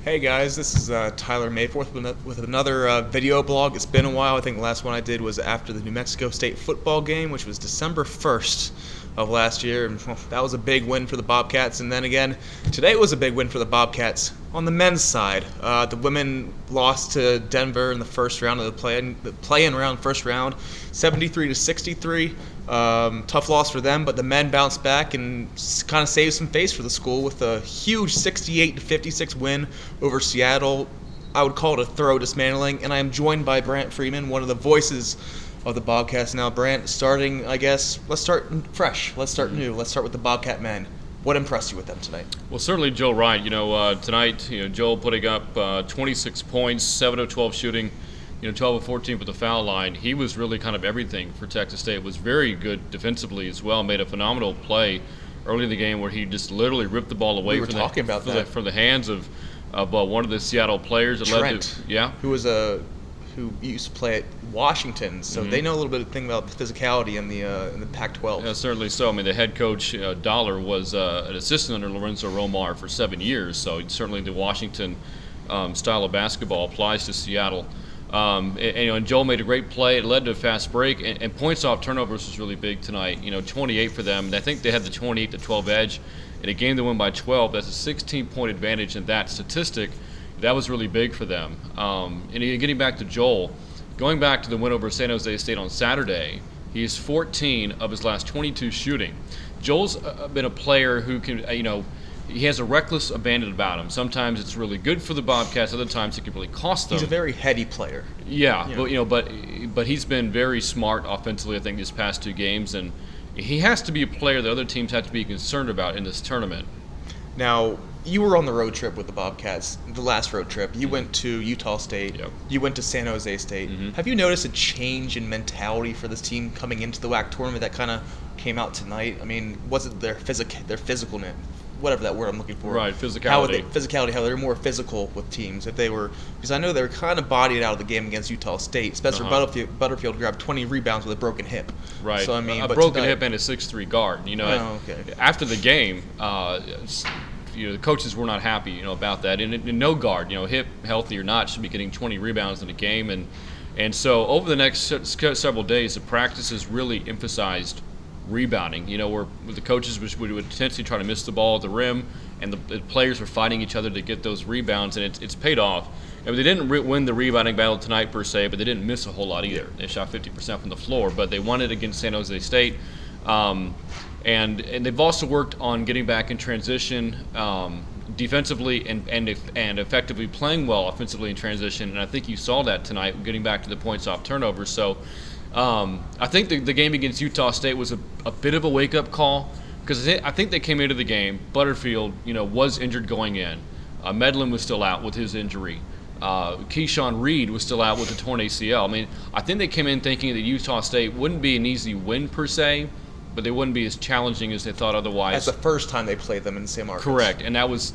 Hey guys, this is Tyler Mayforth with another video blog. It's been a while. I think the last one I did was after the New Mexico State football game, which was December 1st of last year. And that was a big win for the Bobcats. And then again, today was a big win for the Bobcats on the men's side. The women lost to Denver in the first round of the play-in round, first round, 73-63. Tough loss for them, but the men bounced back and kind of saved some face for the school with a huge 68-56 win over Seattle. I would call it a thorough dismantling, and I am joined by Brant Freeman, one of the voices of the Bobcats. Now, Brant, starting, I guess, let's start fresh. Let's start new. Let's start with the Bobcat men. What impressed you with them tonight? Well, certainly Joe Wright. Tonight, Joel putting up 26 points, 7 of 12 shooting, 12 of 14 with the foul line. He was really kind of everything for Texas State. Was very good defensively as well. Made a phenomenal play early in the game where he just literally ripped the ball away from the hands of one of the Seattle players. Trent, who used to play at Washington, so they know a little bit of thing about physicality in the Pac-12. Yeah, certainly so. I mean, the head coach Dollar was an assistant under Lorenzo Romar for 7 years, so certainly the Washington style of basketball applies to Seattle. And Joel made a great play. It led to a fast break, and points off turnovers was really big tonight. 28 for them, and I think they had the 28-12 edge in a game that won by 12. That's a 16-point advantage in that statistic. That was really big for them. And getting back to Joel, going back to the win over San Jose State on Saturday, he's 14 of his last 22 shooting. Joel's been a player who can, he has a reckless abandon about him. Sometimes it's really good for the Bobcats. Other times it can really cost them. He's a very heady player. Yeah, but he's been very smart offensively, I think, these past two games, and he has to be a player that other teams have to be concerned about in this tournament. Now, you were on the road trip with the Bobcats, the last road trip. You went to Utah State. Yep. You went to San Jose State. Have you noticed a change in mentality for this team coming into the WAC tournament that kind of came out tonight? I mean, was it their physicalness, whatever that word I'm looking for? Right, physicality. How they're more physical with teams. Because I know they were kind of bodied out of the game against Utah State. Spencer Butterfield grabbed 20 rebounds with a broken hip. Right, so, a broken hip and a 6'3" guard. After the game, the coaches were not happy, about that. And no guard, hip healthy or not, should be getting 20 rebounds in a game. And so over the next several days, the practices really emphasized rebounding. Where the coaches would intentionally try to miss the ball at the rim, and the players were fighting each other to get those rebounds, and it's paid off. And they didn't win the rebounding battle tonight per se, but they didn't miss a whole lot either. They shot 50% from the floor, but they won it against San Jose State. And they've also worked on getting back in transition defensively and effectively playing well offensively in transition. And I think you saw that tonight, getting back to the points off turnovers. So I think the game against Utah State was a bit of a wake-up call, because I think they came into the game. Butterfield, was injured going in. Medlin was still out with his injury. Keyshawn Reed was still out with a torn ACL. I mean, I think they came in thinking that Utah State wouldn't be an easy win per se, but they wouldn't be as challenging as they thought otherwise. That's the first time they played them in San Marcos. Correct, and that was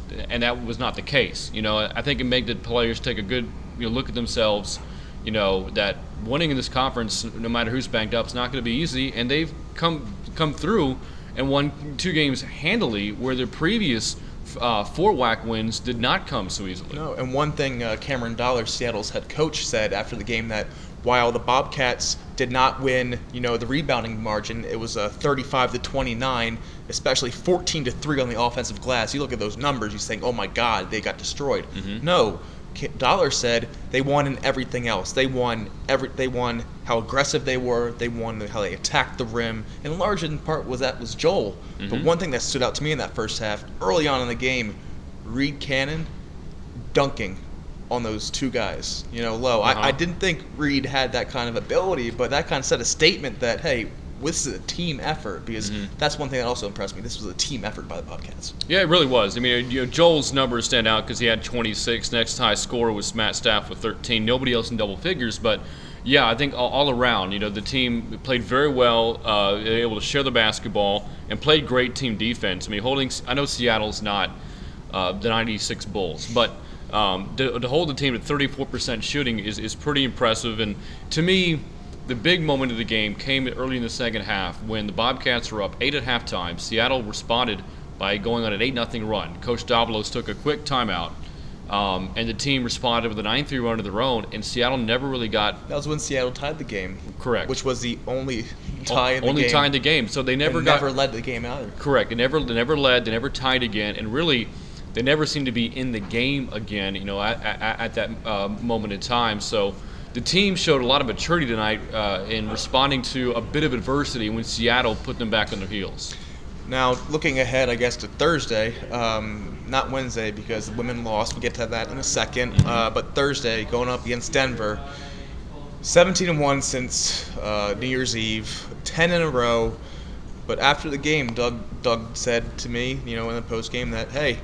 not the case. I think it made the players take a good look at themselves. That winning in this conference, no matter who's banged up, is not going to be easy, and they've come through and won 2 games handily, where their previous 4 WAC wins did not come so easily. No, and one thing Cameron Dollar, Seattle's head coach, said after the game, that while the Bobcats did not win, the rebounding margin, it was 35-29, especially 14-3 on the offensive glass. You look at those numbers, you think, oh my God, they got destroyed. No, Dollar said they won in everything else. They won how aggressive they were. They won how they attacked the rim. And large in part was Joel. But one thing that stood out to me in that first half, early on in the game, Reed Cannon dunking on those 2 guys, low. I didn't think Reed had that kind of ability, but that kind of set a statement that, hey, this is a team effort, because that's one thing that also impressed me. This was a team effort by the Bobcats. Yeah, it really was. I mean, Joel's numbers stand out because he had 26. Next highest scorer was Matt Staff with 13. Nobody else in double figures, but yeah, I think all around, the team played very well. They were able to share the basketball and played great team defense. I mean, I know Seattle's not the 96 Bulls, but to hold the team at 34% shooting is pretty impressive. And to me, the big moment of the game came early in the second half when the Bobcats were up 8 at halftime. Seattle responded by going on an 8-0 run. Coach Davalos took a quick timeout And the team responded with a 9-3 run of their own, and Seattle never really got. That was when Seattle tied the game. Correct. Which was the only tie in the game. Only tie in the game. So they never never led the game either. Correct. They never led. They never tied again, and really, they never seemed to be in the game again. At that moment in time. So the team showed a lot of maturity tonight in responding to a bit of adversity when Seattle put them back on their heels. Now, looking ahead, I guess, to Thursday, not Wednesday because the women lost. We'll get to that in a second. But Thursday, going up against Denver, 17-1 since New Year's Eve, 10 in a row. But after the game, Doug said to me, in the post game that, hey,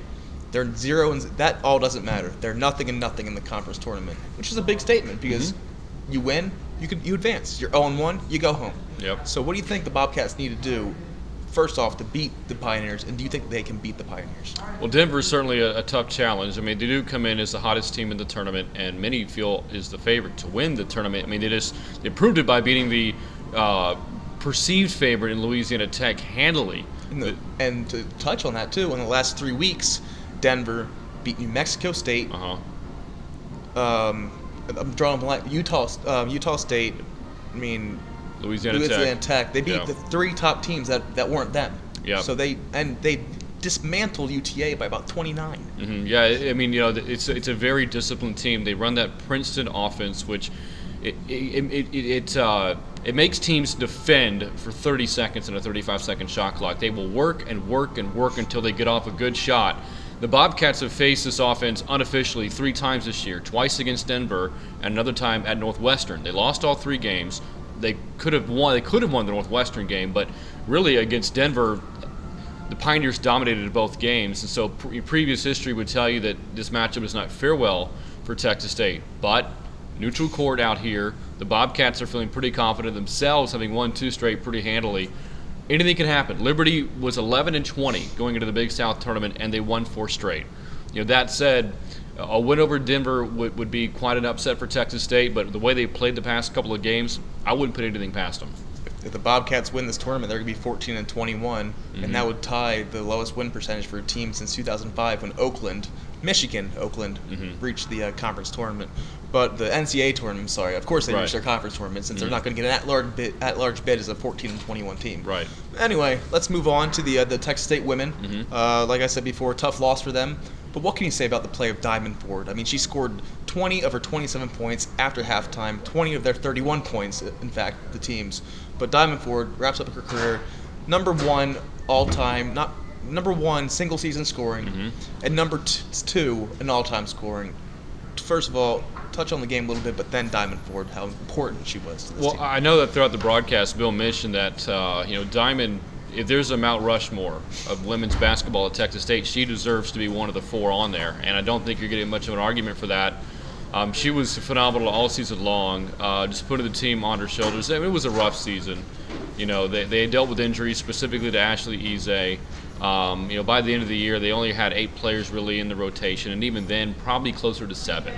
they're 0 and that all doesn't matter. They're nothing and nothing in the conference tournament, which is a big statement because you win, you advance. You're 0-1, you go home. Yep. So what do you think the Bobcats need to do? First off, to beat the Pioneers, and do you think they can beat the Pioneers? Well, Denver is certainly a tough challenge. I mean, they do come in as the hottest team in the tournament, and many feel is the favorite to win the tournament. I mean, they proved it by beating the perceived favorite in Louisiana Tech handily. And to touch on that too, in the last 3 weeks, Denver beat New Mexico State. I'm drawing a blank. Utah State. I mean. Louisiana Tech. They beat the 3 top teams that weren't them. Yeah. So they dismantled UTA by about 29. Yeah, I mean, it's a very disciplined team. They run that Princeton offense, which it makes teams defend for 30 seconds in a 35-second shot clock. They will work and work and work until they get off a good shot. The Bobcats have faced this offense unofficially 3 times this year, twice against Denver and another time at Northwestern. They lost all 3 games. They could have won the Northwestern game, but really against Denver, the Pioneers dominated both games. And so previous history would tell you that this matchup is not farewell for Texas State. But neutral court out here, the Bobcats are feeling pretty confident themselves, having won 2 straight pretty handily. Anything can happen. Liberty was 11-20 going into the Big South tournament, and they won 4 straight. That said, a win over Denver would be quite an upset for Texas State, but the way they played the past couple of games, I wouldn't put anything past them. If the Bobcats win this tournament, they're going to be 14-21, and that would tie the lowest win percentage for a team since 2005 when Michigan reached the conference tournament. But the NCAA tournament, of course they reached their conference tournament since they're not going to get an at-large bid as a 14-21 team. Right. Anyway, let's move on to the Texas State women. Like I said before, tough loss for them. But what can you say about the play of Diamond Ford? I mean, she scored 20 of her 27 points after halftime, 20 of their 31 points, in fact, the teams. But Diamond Ford wraps up her career number 1 all-time, not number 1 single-season scoring, and number 2 in all-time scoring. First of all, touch on the game a little bit, but then Diamond Ford, how important she was to this team. I know that throughout the broadcast, Bill mentioned that Diamond, if there's a Mount Rushmore of women's basketball at Texas State, she deserves to be one of the 4 on there, and I don't think you're getting much of an argument for that. She was phenomenal all season long, just putting the team on her shoulders. It was a rough season. They dealt with injuries, specifically to Ashley Eze. By the end of the year, they only had 8 players really in the rotation, and even then, probably closer to 7.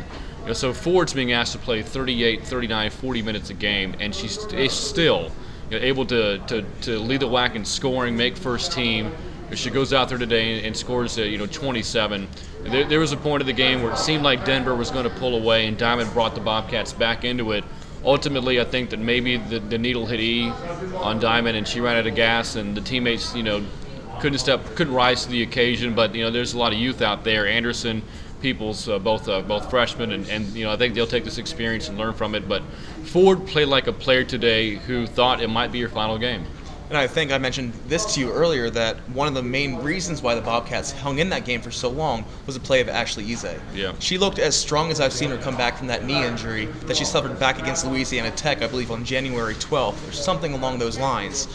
So Ford's being asked to play 38, 39, 40 minutes a game, and she's still able to lead the WAC in scoring, make first team. She goes out there today and scores 27. There was a point of the game where it seemed like Denver was going to pull away, and Diamond brought the Bobcats back into it. Ultimately, I think that maybe the needle hit E on Diamond, and she ran out of gas, and the teammates, couldn't rise to the occasion. But there's a lot of youth out there. Anderson, Peoples, both freshmen, and I think they'll take this experience and learn from it. But Ford played like a player today who thought it might be her final game. And I think I mentioned this to you earlier, that one of the main reasons why the Bobcats hung in that game for so long was the play of Ashley Eze. Yeah. She looked as strong as I've seen her come back from that knee injury that she suffered back against Louisiana Tech, I believe, on January 12th, or something along those lines.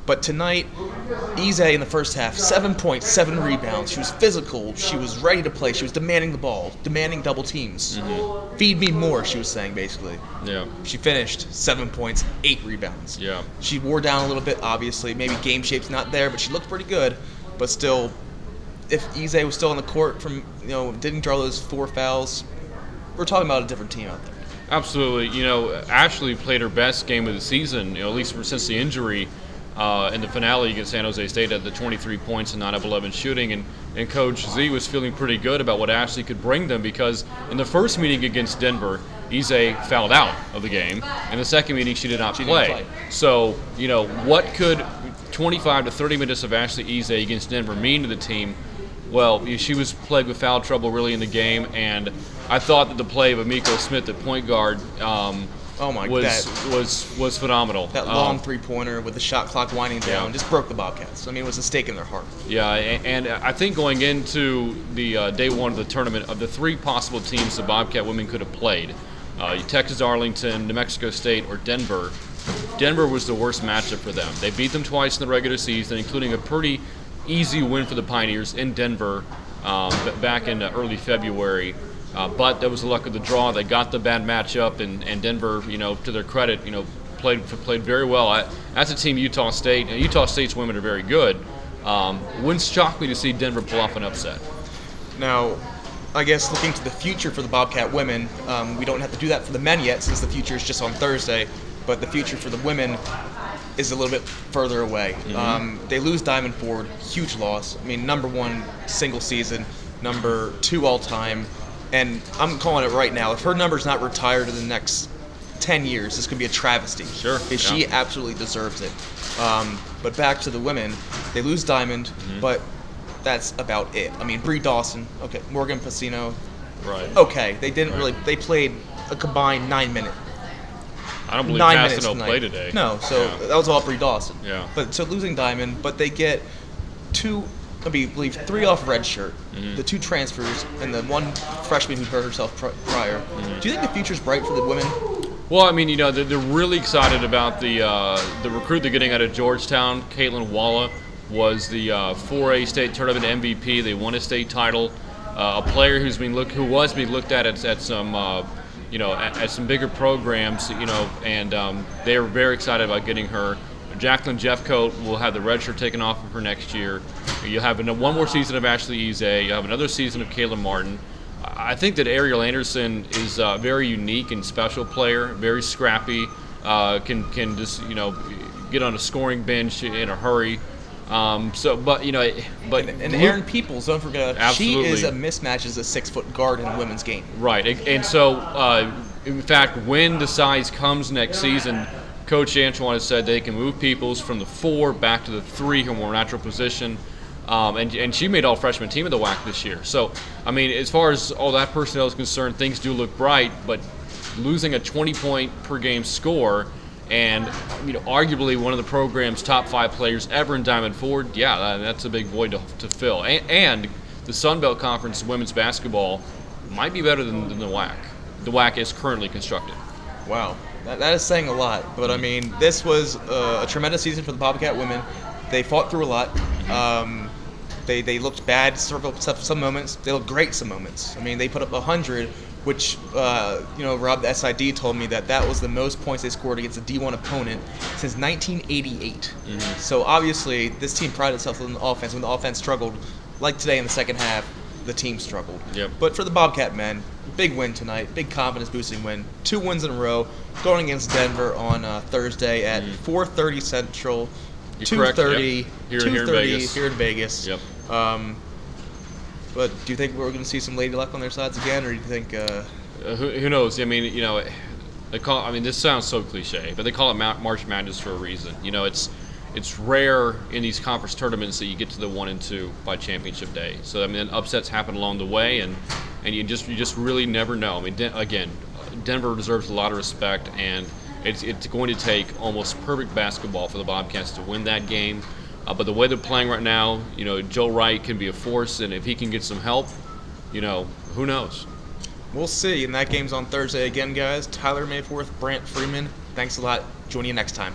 But tonight, Eze in the first half, 7 points, 7 rebounds. She was physical. She was ready to play. She was demanding the ball, demanding double teams. Feed me more, she was saying, basically. Yeah. She finished 7 points, 8 rebounds. Yeah. She wore down a little bit, obviously. Maybe game shape's not there, but she looked pretty good. But still, if Eze was still on the court didn't draw those 4 fouls, we're talking about a different team out there. Absolutely. Ashley played her best game of the season, at least since the injury. in the finale against San Jose State at the 23 points and 9 of 11 shooting, and Coach Z was feeling pretty good about what Ashley could bring them, because in the first meeting against Denver, Eze fouled out of the game. In the second meeting, she did not play. So, what could 25 to 30 minutes of Ashley Eze against Denver mean to the team? Well, she was plagued with foul trouble really in the game, and I thought that the play of Amiko Smith at point guard was phenomenal. That long three-pointer with the shot clock winding down just broke the Bobcats. I mean, it was a stake in their heart. Yeah, and I think going into the day one of the tournament, of the 3 possible teams the Bobcat women could have played, Texas Arlington, New Mexico State, or Denver, Denver was the worst matchup for them. They beat them twice in the regular season, including a pretty easy win for the Pioneers in Denver back in early February. But that was the luck of the draw. They got the bad matchup, and Denver, to their credit, played very well. As a team, Utah State's women are very good. Wouldn't shock me to see Denver pull off an upset. Now, I guess looking to the future for the Bobcat women, we don't have to do that for the men yet, since the future is just on Thursday. But the future for the women is a little bit further away. Mm-hmm. They lose Diamond Ford, huge loss. I mean, number 1 single season, number 2 all time. And I'm calling it right now. If her number's not retired in the next 10 years, this could be a travesty. Sure. Because she absolutely deserves it. But back to the women, they lose Diamond, but that's about it. I mean, Bree Dawson, okay, Morgan Pacino, right? Okay, they didn't really. They played a combined 9 minutes. I don't believe Castano played today. No, so that was all Bree Dawson. Yeah. But so losing Diamond, but they get 3 off red shirt, the 2 transfers, and the 1 freshman who hurt herself prior. Do you think the future's bright for the women? Well, I mean, they're really excited about the recruit they're getting out of Georgetown. Caitlin Walla was the 4A state tournament MVP. They won a state title. A player who was being looked at some at some bigger programs, and they were very excited about getting her. Jacqueline Jeffcoat will have the red shirt taken off of her next year. You'll have 1 more season of Ashley Eze. You'll have another season of Kayla Martin. I think that Ariel Anderson is a very unique and special player, very scrappy, can just, get on a scoring bench in a hurry. And Erin Peoples, don't forget, absolutely. She is a mismatch as a 6-foot guard in a women's game. Right, and so in fact, when the size comes next season, Coach Antoine has said they can move Peoples from the 4 back to the 3, her more natural position, and she made all freshman team of the WAC this year. So, I mean, as far as all that personnel is concerned, things do look bright, but losing a 20-point per game score and arguably one of the program's top 5 players ever in Diamond Ford, that's a big void to fill. And the Sun Belt Conference women's basketball might be better than the WAC. The WAC is currently constructed. Wow, that is saying a lot. But I mean, this was a tremendous season for the Bobcat women. They fought through a lot. They looked bad some moments. They looked great some moments. I mean, they put up 100. Which, Rob, the SID told me that was the most points they scored against a D1 opponent since 1988. So obviously, this team prided itself on the offense. When the offense struggled, like today in the second half, the team struggled. Yep. But for the Bobcat men, big win tonight, big confidence-boosting win. 2 wins in a row, going against Denver on Thursday at 4:30 Central, 2:30 here in Vegas. Yep. But do you think we're going to see some Lady Luck on their sides again, or do you think? Who knows? I mean, they call. I mean, this sounds so cliche, but they call it March Madness for a reason. It's rare in these conference tournaments that you get to the 1 and 2 by championship day. So I mean, upsets happen along the way, and you just really never know. I mean, Denver deserves a lot of respect, and it's going to take almost perfect basketball for the Bobcats to win that game. But the way they're playing right now, Joe Wright can be a force, and if he can get some help, who knows? We'll see. And that game's on Thursday again, guys. Tyler Mayforth, Brant Freeman. Thanks a lot. Join you next time.